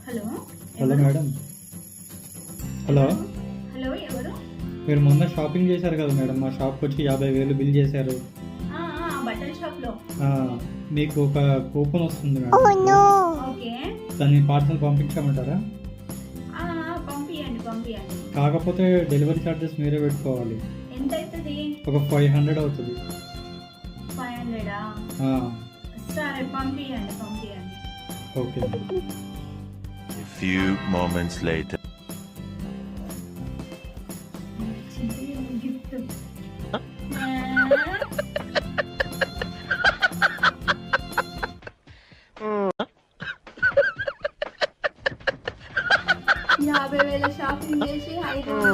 Hello hello madam. Hello, hello ఎవరు? మీరు మొన్న షాపింగ్ చేశారు కదా మేడం, మా షాప్కి వచ్చి 50,000 బిల్ చేశారు. బట్టల షాప్ లో. మీకు ఒక కూపన్ వస్తుంది మేడం. ఓకే, దాన్ని పార్సల్ పంపించమంటారా? పంపియండి. కాకపోతే డెలివరీ ఛార్జెస్ మీరే పెట్టుకోవాలి. ఎంత అవుతుంది? ఒక 500 అవుతుంది. 500? సరే, పంపియండి. Okay. A few moments later. Gift 50,000 shopping చేసి 500